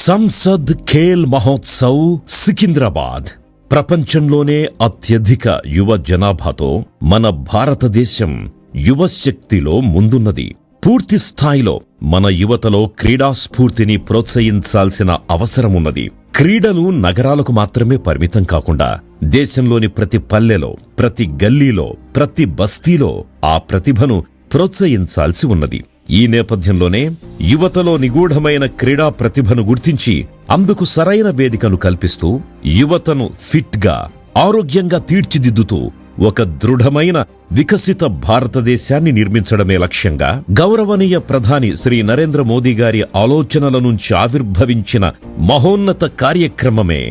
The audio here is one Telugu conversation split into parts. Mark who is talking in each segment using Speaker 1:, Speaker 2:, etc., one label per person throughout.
Speaker 1: సంసద్ ఖేల్ మహోత్సవ్ సికింద్రాబాద్. ప్రపంచంలోనే అత్యధిక యువ జనాభాతో మన భారతదేశం యువశక్తిలో ముందున్నది. పూర్తి స్థాయిలో మన యువతలో క్రీడా స్ఫూర్తిని ప్రోత్సహించాల్సిన అవసరమున్నది. క్రీడలు నగరాలకు మాత్రమే పరిమితం కాకుండా దేశంలోని ప్రతి పల్లెలో, ప్రతి గల్లీలో, ప్రతి బస్తీలో ఆ ప్రతిభను ప్రోత్సహించాల్సి ఉన్నది. ఈ నేపథ్యంలోనే యువతలో నిగూఢమైన క్రీడా ప్రతిభను గుర్తించి అందుకు సరైన వేదికను కల్పిస్తూ యువతను ఫిట్ గా, ఆరోగ్యంగా తీర్చిదిద్దుతూ ఒక దృఢమైన వికసిత భారతదేశాన్ని నిర్మించడమే లక్ష్యంగా గౌరవనీయ ప్రధాని శ్రీ నరేంద్ర మోదీ గారి ఆలోచనల నుంచి ఆవిర్భవించిన మహోన్నత కార్యక్రమమే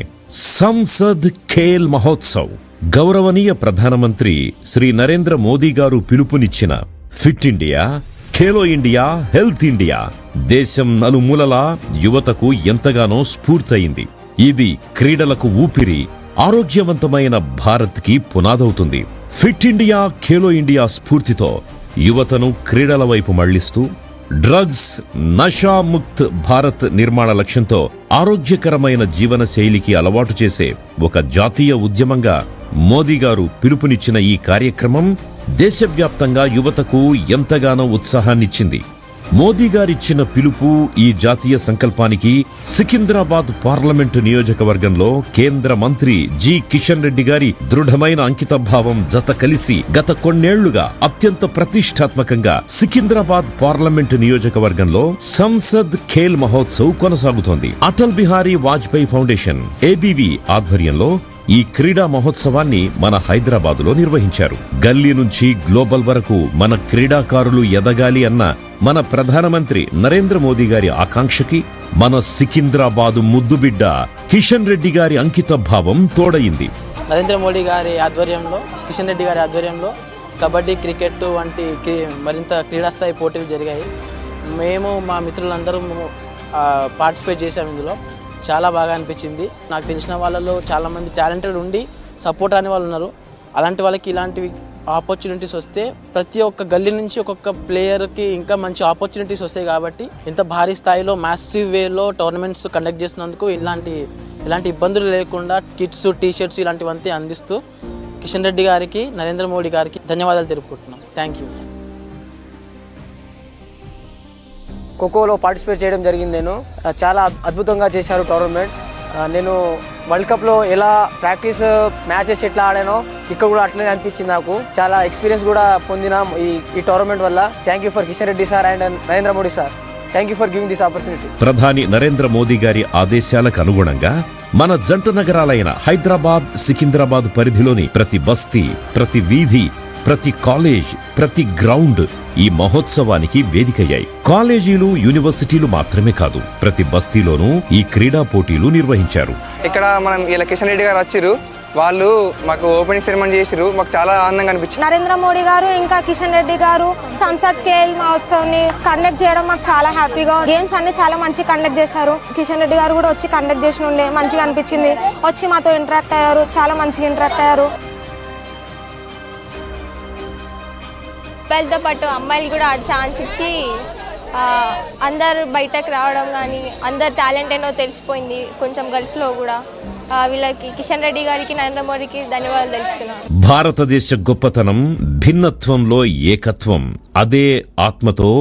Speaker 1: సంసద్ ఖేల్ మహోత్సవ్. గౌరవనీయ ప్రధానమంత్రి శ్రీ నరేంద్ర మోదీ గారు పిలుపునిచ్చిన fit India, Khelo India, health India దేశం నలుమూలలా యువతకు ఎంతగానో స్ఫూర్తయింది. ఇది క్రీడలకు ఊపిరి, ఆరోగ్యవంతమైన భారత్ కి పునాదవుతుంది. ఫిట్ ఇండియా, ఖేలో ఇండియా స్ఫూర్తితో యువతను క్రీడల వైపు మళ్లిస్తూ డ్రగ్స్, నషాముక్త్ భారత్ నిర్మాణ లక్ష్యంతో ఆరోగ్యకరమైన జీవన శైలికి అలవాటు చేసే ఒక జాతీయ ఉద్యమంగా మోదీ గారు పిలుపునిచ్చిన ఈ కార్యక్రమం దేశవ్యాప్తంగా యువతకు ఎంతగానో ఉత్సాహాన్నిచ్చింది. మోదీ గారిచ్చిన పిలుపు, ఈ జాతీయ సంకల్పానికి సికింద్రాబాద్ పార్లమెంటు నియోజకవర్గంలో కేంద్ర మంత్రి జి కిషన్ రెడ్డి గారి దృఢమైన అంకితభావం జత కలిసి గత కొన్నేళ్లుగా అత్యంత ప్రతిష్టాత్మకంగా సికింద్రాబాద్ పార్లమెంటు నియోజకవర్గంలో సంసద్ ఖేల్ మహోత్సవ్ కొనసాగుతోంది. అటల్ బిహారీ వాజ్పేయి ఫౌండేషన్ ఏబీవీ ఆధ్వర్యంలో ఈ క్రీడా మహోత్సవాన్ని మన హైదరాబాదులో నిర్వహించారు. గల్లీ నుంచి గ్లోబల్ వరకు మన క్రీడాకారులు ఎదగాలి అన్న మన ప్రధానమంత్రి నరేంద్ర మోదీ గారి ఆకాంక్షకి మన సికింద్రాబాదు ముద్దుబిడ్డ కిషన్ రెడ్డి గారి అంకిత భావం తోడయింది.
Speaker 2: నరేంద్ర మోడీ గారి ఆధ్వర్యంలో, కిషన్ రెడ్డి గారి ఆధ్వర్యంలో కబడ్డీ, క్రికెట్ వంటి మరింత క్రీడాస్థాయి పోటీలు జరిగాయి. మేము మా మిత్రులందరూ పార్టిసిపేట్ చేశాము. ఇందులో చాలా బాగా అనిపించింది. నాకు తెలిసిన వాళ్ళలో చాలామంది టాలెంటెడ్ ఉండి సపోర్ట్ అనే వాళ్ళు ఉన్నారు. అలాంటి వాళ్ళకి ఇలాంటివి ఆపర్చునిటీస్ వస్తే ప్రతి ఒక్క గల్లీ నుంచి ఒక్కొక్క ప్లేయర్కి ఇంకా మంచి ఆపర్చునిటీస్ వస్తాయి. కాబట్టి ఇంత భారీ స్థాయిలో మ్యాసివ్ వేలో టోర్నమెంట్స్ కండక్ట్ చేసినందుకు ఇలాంటి ఇబ్బందులు లేకుండా కిట్స్, టీషర్ట్స్ ఇలాంటివంతా అందిస్తూ కిషన్ రెడ్డి గారికి, నరేంద్ర మోడీ గారికి ధన్యవాదాలు తెలుపుకుంటున్నాం. Thank you.
Speaker 3: ఖోఖోలో పార్టిసిపేట్ చేయడం జరిగింది. నేను చాలా అద్భుతంగా చేశారు టోర్నమెంట్. నేను వరల్డ్ కప్లో ఎలా ప్రాక్టీస్ మ్యాచెస్ ఎట్లా ఆడానో ఇక్కడ కూడా అట్లనే అనిపించింది. నాకు చాలా ఎక్స్పీరియన్స్ కూడా పొందినాం ఈ టోర్నమెంట్ వల్ల. Thank you for Kishan Reddy sir and Narendra Modi sir. Thank you for giving this opportunity.
Speaker 1: ప్రధాని నరేంద్ర మోదీ గారి ఆదేశాలకు అనుగుణంగా మన జంట నగరాలైన హైదరాబాద్, సికింద్రాబాద్ పరిధిలోని ప్రతి బస్తీ, ప్రతి వీధి, ప్రతి కాలేజ్, ప్రతి గ్రౌండ్ ఈ మహోత్సవానికి వేదికయ్యాయి. కాలేజీలు, యూనివర్సిటీలు మాత్రమే కాదు, ప్రతి బస్తీలోనూ ఈ క్రీడా పోటీలు నిర్వహించారు.
Speaker 4: ఇక్కడ మనం ఇలా కిషన్ రెడ్డి గారు వచ్చిర్రు, వాళ్ళు మాకు ఓపెనింగ్ సెరమనీ చేసిరు. మాకు చాలా ఆనందంగా అనిపించింది.
Speaker 5: నరేంద్ర మోడీ గారు ఇంకా కిషన్ రెడ్డి గారు సంసద్ ఖేల్ మహోత్సవ్ ని కండక్ట్ చేయడం మాకు చాలా హ్యాపీగా. గేమ్స్ అన్ని చాలా మంచి కండక్ట్ చేశారు. కిషన్ రెడ్డి గారు కూడా వచ్చి కండక్ట్ చేసిన ఉండే మంచిగా అనిపించింది. వచ్చి మాతో ఇంటరాక్ట్ అయ్యారు, చాలా మంచిగా ఇంటరాక్ట్ అయ్యారు.
Speaker 6: అబ్బాయిలతో పాటు అమ్మాయిలు కూడా ఛాన్స్ ఇచ్చి అందరు బయటకు రావడం కానీ అందరు టాలెంట్ ఏంటో తెలిసిపోయింది. కొంచెం గర్ల్స్లో కూడా వీళ్ళకి కిషన్ రెడ్డి గారికి, నరేంద్ర మోడీకి ధన్యవాదాలు తెలుపుతున్నాను.
Speaker 1: భారతదేశ గొప్పతనం భిన్నత్వంలో ఏకత్వం. అదే ఆత్మతో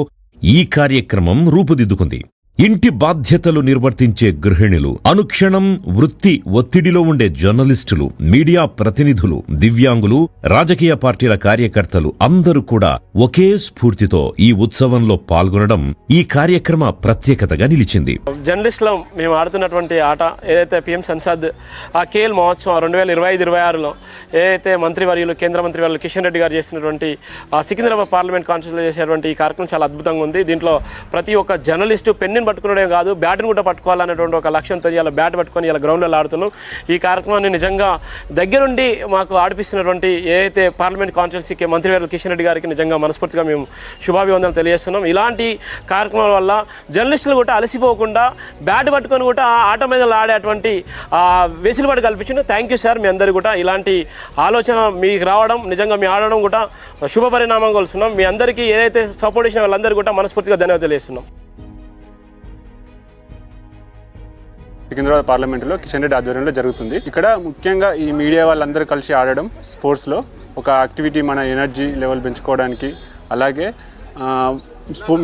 Speaker 1: ఈ కార్యక్రమం రూపుదిద్దుకుంది. ఇంటి బాధ్యతలు నిర్వర్తించే గృహిణులు, అనుక్షణం వృత్తి ఒత్తిడిలో ఉండే జర్నలిస్టులు, మీడియా ప్రతినిధులు, దివ్యాంగులు, రాజకీయ పార్టీల కార్యకర్తలు అందరూ కూడా ఒకే స్ఫూర్తితో ఈ ఉత్సవంలో పాల్గొనడం ఈ కార్యక్రమ ప్రత్యేకతగా నిలిచింది.
Speaker 7: జర్నలిస్టులో మేము ఆడుతున్నటువంటి ఆట ఏదైతే పిఎం సంసద్ ఖేల్ మహోత్సవం 2025-26లో ఏదైతే మంత్రివర్యులు, కేంద్ర మంత్రివర్యులు కిషన్ రెడ్డి గారు చేసినటువంటి సికింద్రాబాద్ పార్లమెంట్ కాన్స్టిట్యూన్సీలో చేసేటువంటి ఈ కార్యక్రమం చాలా అద్భుతంగా ఉంది. దీంట్లో ప్రతి ఒక్క జర్నలిస్టు పెన్నుని పట్టుకునే కాదు, బ్యాట్ని కూడా పట్టుకోవాలనేటువంటి ఒక లక్ష్యంతో ఇలా బ్యాట్ పట్టుకొని ఇలా గ్రౌండ్లో ఆడుతున్నాం. ఈ కార్యక్రమాన్ని నిజంగా దగ్గరుండి మాకు ఆడిపిస్తున్నటువంటి ఏదైతే పార్లమెంట్ కాన్స్టిట్యూన్సీకి మంత్రివర్యులు కిషన్ రెడ్డి గారికి నిజంగా మనస్ఫూర్తిగా మేము శుభాభివందనలు తెలియజేస్తున్నాం. ఇలాంటి కార్యక్రమాల వల్ల జర్నలిస్టులు కూడా అలసిపోకుండా బ్యాట్ పట్టుకొని కూడా ఆట మీద ఆడేటువంటి వెసులుబాటు కల్పించింది. Thank you sir. మీ అందరికీ కూడా ఇలాంటి ఆలోచన మీకు రావడం, నిజంగా మీ ఆడడం కూడా శుభ పరిణామం కొలుస్తున్నాం. మీ అందరికీ ఏదైతే సపోర్ట్ చేసిన వాళ్ళందరికీ కూడా మనస్ఫూర్తిగా ధన్యవాదాలు తెలియజేస్తున్నాం.
Speaker 8: సికింద్రాబాద్ పార్లమెంటులో కిషన్ రెడ్డి ఆధ్వర్యంలో జరుగుతుంది. ఇక్కడ ముఖ్యంగా ఈ మీడియా వాళ్ళందరూ కలిసి ఆడడం స్పోర్ట్స్లో ఒక యాక్టివిటీ, మన ఎనర్జీ లెవెల్ పెంచుకోవడానికి, అలాగే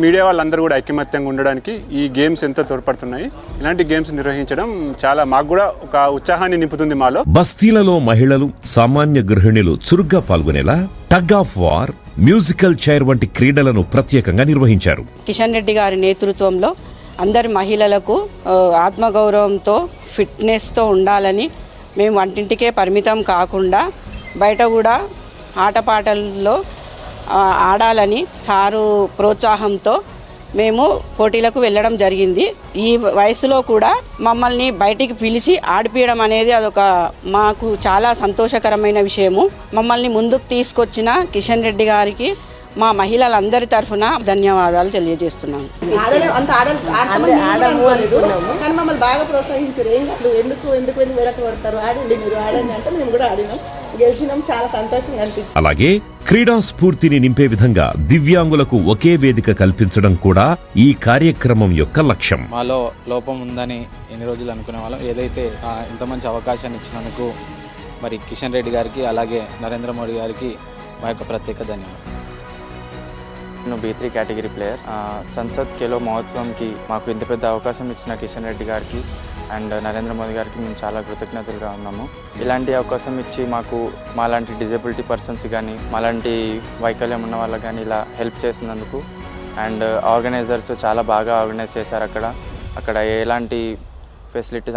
Speaker 8: మీడియా వాళ్ళందరూ కూడా ఐకమత్యంగా ఉండడానికి ఈ గేమ్స్ ఎంతో తోడ్పడుతున్నాయి. ఇలాంటి గేమ్స్ నిర్వహించడం చాలా మాకు కూడా ఒక ఉత్సాహాన్ని నింపుతుంది మాలో.
Speaker 1: బస్తీలలో మహిళలు, సామాన్య గృహిణులు చురుగ్గా పాల్గొనేలా tug of war, musical chair వంటి క్రీడలను ప్రత్యేకంగా నిర్వహించారు.
Speaker 9: కిషన్ రెడ్డి గారి నేతృత్వంలో అందరి మహిళలకు ఆత్మగౌరవంతో, ఫిట్నెస్తో ఉండాలని, మేము వంటింటికే పరిమితం కాకుండా బయట కూడా ఆటపాటల్లో ఆడాలని సారు ప్రోత్సాహంతో మేము పోటీలకు వెళ్ళడం జరిగింది. ఈ వయసులో కూడా మమ్మల్ని బయటికి పిలిచి ఆడిపించడం అనేది అదొక మాకు చాలా సంతోషకరమైన విషయము. మమ్మల్ని ముందుకు తీసుకొచ్చిన కిషన్ రెడ్డి గారికి మా మహిళలందరి తరఫున ధన్యవాదాలు తెలియజేస్తున్నాను.
Speaker 10: కానీ మమ్మల్ని బాగా ప్రోత్సహించారు. ఏం కాదు, ఎందుకు వెనక్కి పడతారు, ఆడండి మీరు, ఆడండి అంటే మేము కూడా ఆడినాం, గెలిచినాం. చాలా సంతోషంగా అనిపించింది.
Speaker 1: అలాగే క్రీడా స్ఫూర్తిని నింపే విధంగా దివ్యాంగులకు ఒకే వేదిక కల్పించడం కూడా ఈ కార్యక్రమం యొక్క లక్ష్యం.
Speaker 11: మాలో లోపం ఉందని ఎన్ని రోజులు అనుకునే వాళ్ళం. ఏదైతే ఇంత మంచి అవకాశాన్ని ఇచ్చినందుకు మరి కిషన్ రెడ్డి గారికి, అలాగే నరేంద్ర మోడీ గారికి మా యొక్క ప్రత్యేక ధన్యవాదాలు.
Speaker 12: నేను B3 category player. Sansad Khelo మహోత్సవంకి మాకు ఇంత పెద్ద అవకాశం ఇచ్చిన కిషన్ రెడ్డి గారికి అండ్ నరేంద్ర మోదీ గారికి మేము చాలా కృతజ్ఞతలుగా ఉన్నాము. ఇలాంటి అవకాశం ఇచ్చి మాలాంటి డిజేబిలిటీ పర్సన్స్ కానీ, మాలాంటి వైకల్యం ఉన్న వాళ్ళకి కానీ ఇలా హెల్ప్ చేసినందుకు, అండ్ ఆర్గనైజర్స్ చాలా బాగా ఆర్గనైజ్ చేశారు. అక్కడ ఎలాంటి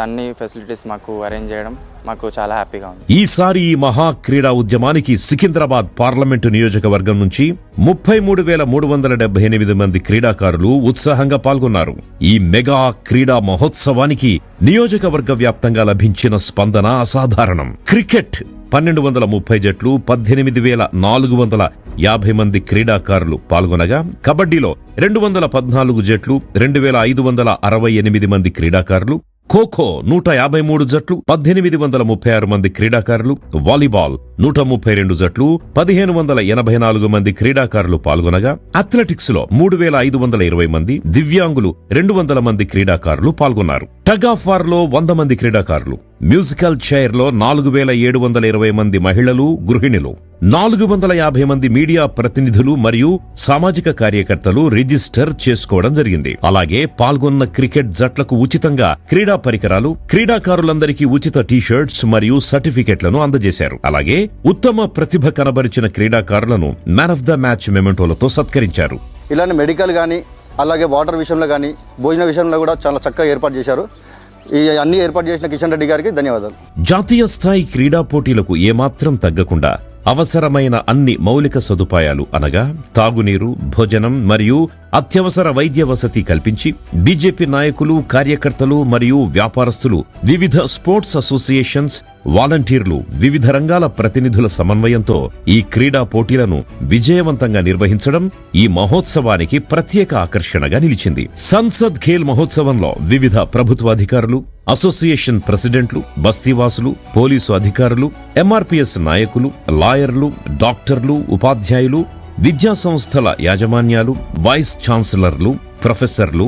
Speaker 12: అన్ని ఫెసిలిటీస్ మాకు అరేంజ్ చేయడం మాకు చాలా హ్యాపీగా ఉంది.
Speaker 1: ఈసారి ఈ మహా క్రీడా ఉద్యమానికి సికింద్రాబాద్ పార్లమెంటు నియోజకవర్గం నుంచి 33,378 మంది క్రీడాకారులు ఉత్సాహంగా పాల్గొన్నారు. ఈ మెగా క్రీడా మహోత్సవానికి నియోజకవర్గ వ్యాప్తంగా లభించిన స్పందన అసాధారణం. క్రికెట్ 1230 జట్లు, 18,450 మంది క్రీడాకారులు పాల్గొనగా, కబడ్డీలో 214 జట్లు, 2,568 మంది క్రీడాకారులు, ఖోఖో 153 జట్లు, 1836 మంది క్రీడాకారులు, వాలీబాల్ 132 జట్లు, 1584 మంది క్రీడాకారులు పాల్గొనగా, అథ్లెటిక్స్ లో 3520 మంది, దివ్యాంగులు 200 మంది క్రీడాకారులు పాల్గొన్నారు. టగ్ ఆఫ్ వార్ లో 100 మంది క్రీడాకారులు, మ్యూజికల్ చైర్ లో 4720 మంది మహిళలు, గృహిణులు, 450 మంది మీడియా ప్రతినిధులు మరియు సామాజిక కార్యకర్తలు రిజిస్టర్ చేసుకోవడం జరిగింది. అలాగే పాల్గొన్న క్రికెట్ జట్లకు ఉచితంగా క్రీడా పరికరాలు, క్రీడాకారులందరికీ ఉచిత టీషర్ట్స్ మరియు సర్టిఫికెట్లను అందజేశారు. అలాగే ఉత్తమ ప్రతిభ కనబరిచిన క్రీడాకారులను మ్యాన్ ఆఫ్ ద మ్యాచ్ మెమెంటోలతో సత్కరించారు.
Speaker 13: ఇలాంటి మెడికల్ కానీ, అలాగే వాటర్ విషయంలో కానీ, భోజన విషయంలో కూడా చాలా చక్కగా ఏర్పాటు చేశారు. ఈ అన్ని ఏర్పాటు చేసిన కిషన్ రెడ్డి గారికి ధన్యవాదాలు.
Speaker 1: జాతీయ స్థాయి క్రీడా పోటీలకు ఏమాత్రం తగ్గకుండా అవసరమైన అన్ని మౌలిక సదుపాయాలు అనగా తాగునీరు, భోజనం మరియు అత్యవసర వైద్య వసతి కల్పించి బీజేపీ నాయకులు, కార్యకర్తలు మరియు వ్యాపారస్తులు, వివిధ స్పోర్ట్స్ అసోసియేషన్స్, వాలంటీర్లు, వివిధ రంగాల ప్రతినిధుల సమన్వయంతో ఈ క్రీడా పోటీలను విజయవంతంగా నిర్వహించడం ఈ మహోత్సవానికి ప్రత్యేక ఆకర్షణగా నిలిచింది. సంసద్ ఖేల్ మహోత్సవంలో వివిధ ప్రభుత్వ అధికారులు, అసోసియేషన్ ప్రెసిడెంట్లు, బస్తీవాసులు, పోలీసు అధికారులు, ఎంఆర్పీఎస్ నాయకులు, లాయర్లు, డాక్టర్లు, ఉపాధ్యాయులు, విద్యా సంస్థల యాజమాన్యాలు, వైస్ ఛాన్సలర్లు, ప్రొఫెసర్లు,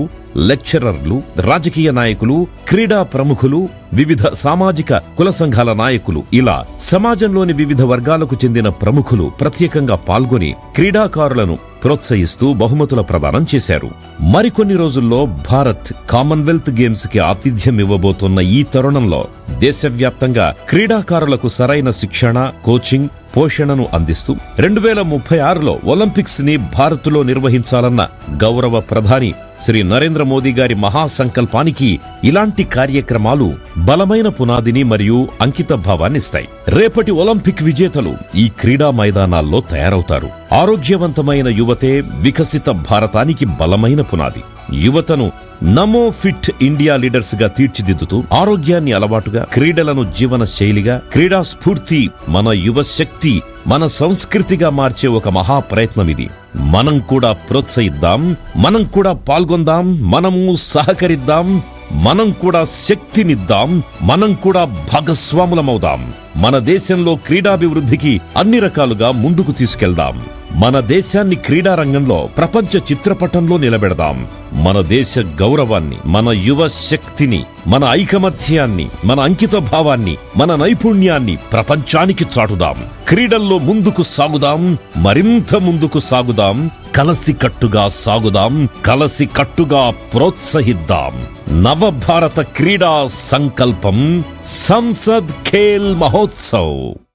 Speaker 1: లెక్చరర్లు, రాజకీయ నాయకులు, క్రీడా ప్రముఖులు, వివిధ సామాజిక కుల సంఘాల నాయకులు, ఇలా సమాజంలోని వివిధ వర్గాలకు చెందిన ప్రముఖులు ప్రత్యేకంగా పాల్గొని క్రీడాకారులను ప్రోత్సహిస్తూ బహుమతుల ప్రదానం చేశారు. మరికొన్ని రోజుల్లో భారత్ కామన్వెల్త్ గేమ్స్ కి ఆతిథ్యం ఇవ్వబోతున్న ఈ తరుణంలో దేశవ్యాప్తంగా క్రీడాకారులకు సరైన శిక్షణ, కోచింగ్, పోషణను అందిస్తూ 2036లో ఒలింపిక్స్ ని భారత్లో నిర్వహించాలన్న గౌరవ ప్రధాని శ్రీ నరేంద్ర మోదీ గారి మహాసంకల్పానికి ఇలాంటి కార్యక్రమాలు బలమైన పునాదిని మరియు అంకిత భావాన్నిస్తాయి. రేపటి ఒలింపిక్ విజేతలు ఈ క్రీడా మైదానాల్లో తయారవుతారు. ఆరోగ్యవంతమైన యువతే వికసిత భారతానికి బలమైన పునాది. యువతను నమో ఫిట్ ఇండియా లీడర్స్ గా తీర్చిదిద్దుతూ ఆరోగ్యాన్ని అలవాటుగా, క్రీడలను జీవన శైలిగా, క్రీడా స్ఫూర్తి మన యువ శక్తి, మన సంస్కృతిగా మార్చే ఒక మహా ప్రయత్నం ఇది. మనం కూడా ప్రోత్సహిద్దాం, మనం కూడా పాల్గొందాం, మనము సహకరిద్దాం, మనం కూడా శక్తినిద్దాం, మనం కూడా భాగస్వాములమవుదాం. మన దేశంలో క్రీడాభివృద్ధికి అన్ని రకాలుగా ముందుకు తీసుకెళ్దాం. మన దేశాన్ని క్రీడా రంగంలో ప్రపంచ చిత్రపటంలో నిలబెడదాం. మన దేశ గౌరవాన్ని, మన యువ శక్తిని, మన ఐకమత్యాన్ని, మన అంకిత భావాన్ని, మన నైపుణ్యాన్ని ప్రపంచానికి చాటుదాం. క్రీడల్లో ముందుకు సాగుదాం, మరింత ముందుకు సాగుదాం. కలసికట్టుగా సాగుదాం, కలసికట్టుగా ప్రోత్సహిద్దాం. నవభారత క్రీడా సంకల్పం సంసద్ ఖేల్ మహోత్సవ్.